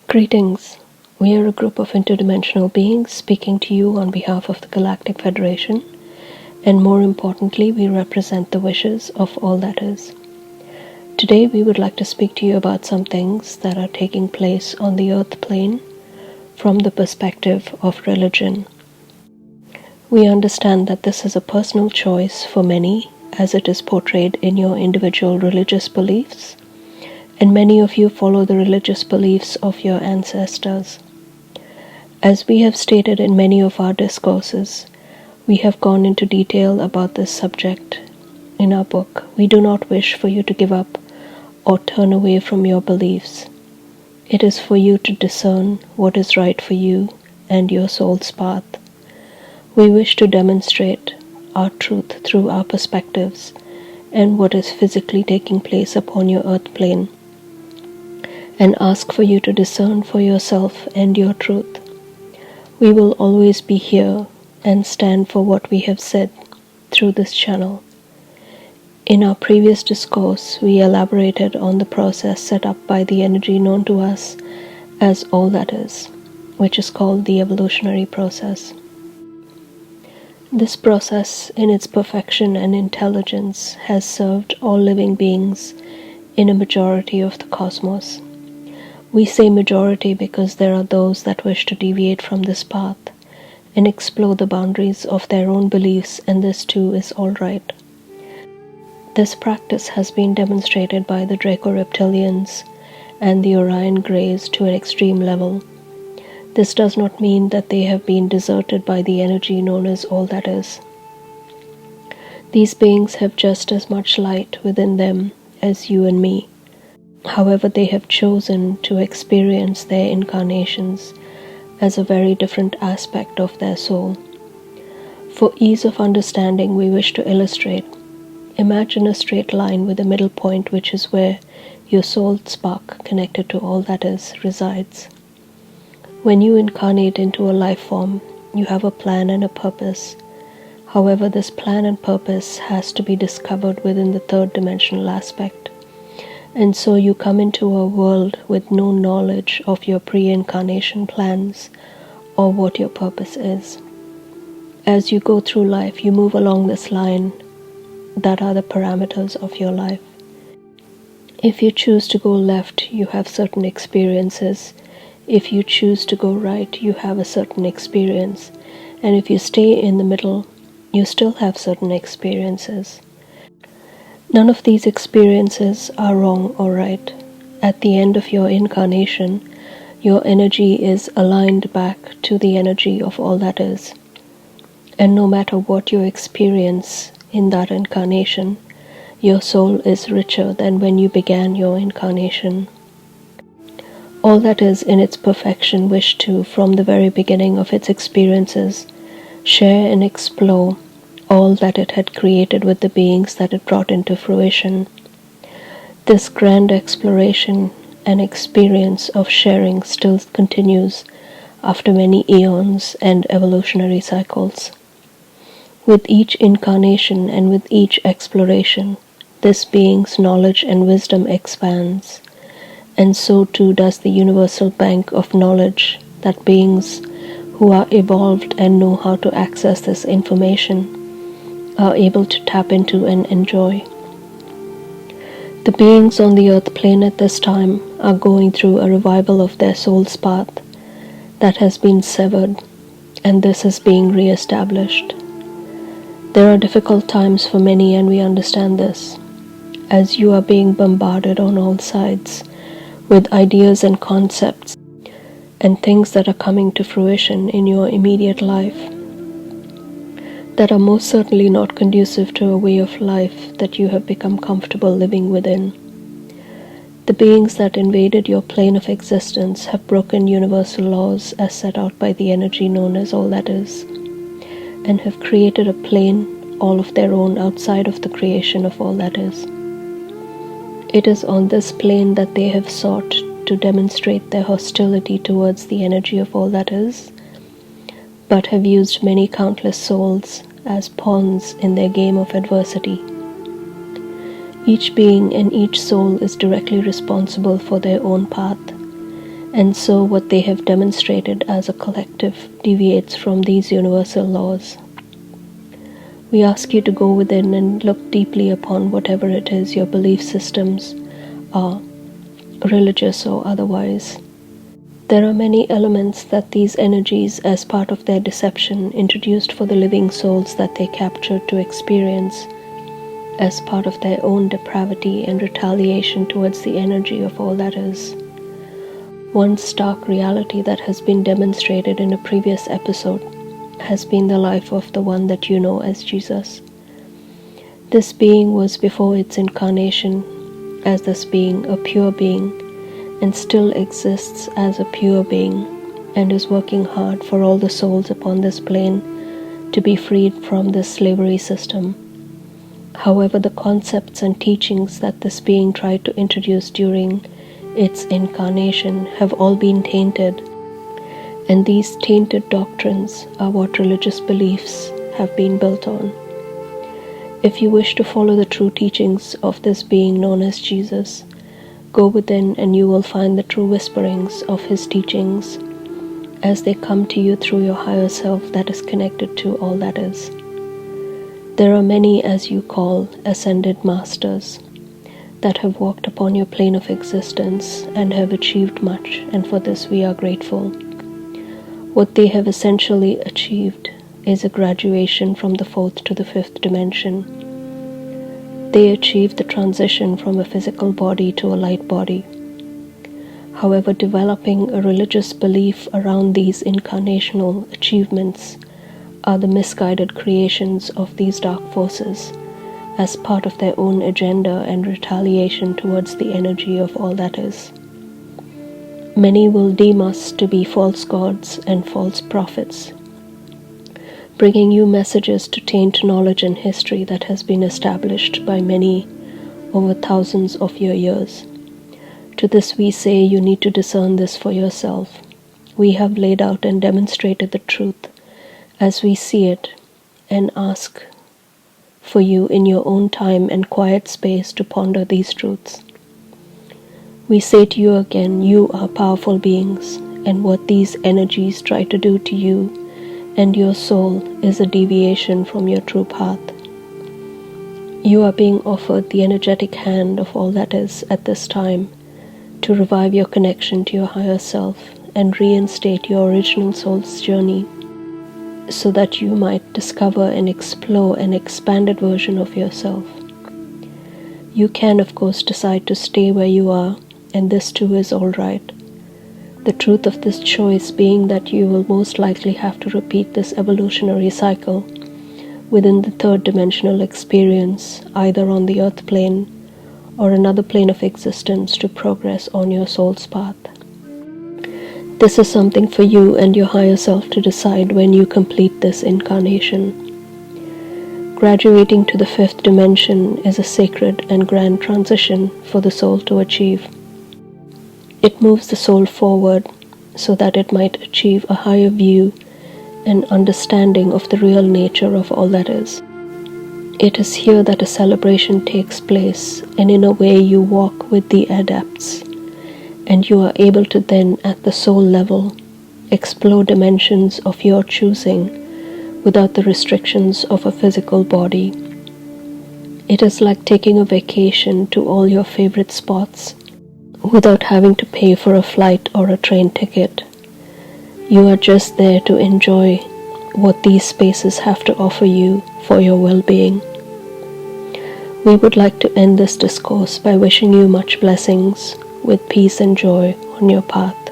Greetings. We are a group of interdimensional beings speaking to you on behalf of the Galactic Federation, and more importantly, we represent the wishes of all that is. Today, we would like to speak to you about some things that are taking place on the Earth plane from the perspective of religion. We understand that this is a personal choice for many, as it is portrayed in your individual religious beliefs, and many of you follow the religious beliefs of your ancestors. As we have stated in many of our discourses, we have gone into detail about this subject in our book. We do not wish for you to give up or turn away from your beliefs. It is for you to discern what is right for you and your soul's path. We wish to demonstrate our truth through our perspectives and what is physically taking place upon your earth plane, and ask for you to discern for yourself and your truth. We will always be here and stand for what we have said through this channel. In our previous discourse, we elaborated on the process set up by the energy known to us as all that is, which is called the evolutionary process. This process, in its perfection and intelligence, has served all living beings in a majority of the cosmos. We say majority because there are those that wish to deviate from this path and explore the boundaries of their own beliefs, and this too is all right. This practice has been demonstrated by the Draco-Reptilians and the Orion Greys to an extreme level. This does not mean that they have been deserted by the energy known as all that is. These beings have just as much light within them as you and me. However, they have chosen to experience their incarnations as a very different aspect of their soul. For ease of understanding, we wish to illustrate. Imagine a straight line with a middle point, which is where your soul spark connected to all that is resides. When you incarnate into a life form, you have a plan and a purpose. However, this plan and purpose has to be discovered within the third dimensional aspect. And so you come into a world with no knowledge of your pre-incarnation plans or what your purpose is. As you go through life, you move along this line that are the parameters of your life. If you choose to go left, you have certain experiences. If you choose to go right, you have a certain experience. And if you stay in the middle, you still have certain experiences. None of these experiences are wrong or right. At the end of your incarnation, your energy is aligned back to the energy of all that is. And no matter what you experience in that incarnation, your soul is richer than when you began your incarnation. All that is in its perfection wished to, from the very beginning of its experiences, share and explore all that it had created with the beings that it brought into fruition. This grand exploration and experience of sharing still continues after many eons and evolutionary cycles. With each incarnation and with each exploration, this being's knowledge and wisdom expands, and so too does the universal bank of knowledge that beings who are evolved and know how to access this information are able to tap into and enjoy. The beings on the earth plane at this time are going through a revival of their soul's path that has been severed, and this is being re-established. There are difficult times for many, and we understand this, as you are being bombarded on all sides with ideas and concepts and things that are coming to fruition in your immediate life that are most certainly not conducive to a way of life that you have become comfortable living within. The beings that invaded your plane of existence have broken universal laws as set out by the energy known as all that is, and have created a plane all of their own outside of the creation of all that is. It is on this plane that they have sought to demonstrate their hostility towards the energy of all that is, but have used many countless souls as pawns in their game of adversity. Each being and each soul is directly responsible for their own path, and so what they have demonstrated as a collective deviates from these universal laws. We ask you to go within and look deeply upon whatever it is your belief systems are, religious or otherwise. There are many elements that these energies, as part of their deception, introduced for the living souls that they captured to experience as part of their own depravity and retaliation towards the energy of all that is. One stark reality that has been demonstrated in a previous episode has been the life of the one that you know as Jesus. This being was before its incarnation as this being a pure being, and still exists as a pure being, and is working hard for all the souls upon this plane to be freed from this slavery system. However, the concepts and teachings that this being tried to introduce during its incarnation have all been tainted, and these tainted doctrines are what religious beliefs have been built on. If you wish to follow the true teachings of this being known as Jesus, go within and you will find the true whisperings of his teachings as they come to you through your higher self that is connected to all that is. There are many, as you call, ascended masters that have walked upon your plane of existence and have achieved much, and for this we are grateful. What they have essentially achieved is a graduation from the fourth to the fifth dimension. They achieved the transition from a physical body to a light body. However, developing a religious belief around these incarnational achievements are the misguided creations of these dark forces as part of their own agenda and retaliation towards the energy of all that is. Many will deem us to be false gods and false prophets, bringing you messages to taint knowledge and history that has been established by many over thousands of your years. To this we say you need to discern this for yourself. We have laid out and demonstrated the truth as we see it, and ask for you in your own time and quiet space to ponder these truths. We say to you again, you are powerful beings, and what these energies try to do to you and your soul is a deviation from your true path. You are being offered the energetic hand of all that is at this time to revive your connection to your higher self and reinstate your original soul's journey, so that you might discover and explore an expanded version of yourself. You can, of course, decide to stay where you are, and this too is all right. The truth of this choice being that you will most likely have to repeat this evolutionary cycle within the third dimensional experience, either on the earth plane or another plane of existence, to progress on your soul's path. This is something for you and your higher self to decide when you complete this incarnation. Graduating to the fifth dimension is a sacred and grand transition for the soul to achieve. It moves the soul forward so that it might achieve a higher view and understanding of the real nature of all that is. It is here that a celebration takes place, and in a way you walk with the adepts, and you are able to then, at the soul level, explore dimensions of your choosing without the restrictions of a physical body. It is like taking a vacation to all your favorite spots without having to pay for a flight or a train ticket. You are just there to enjoy what these spaces have to offer you for your well-being. We would like to end this discourse by wishing you much blessings with peace and joy on your path.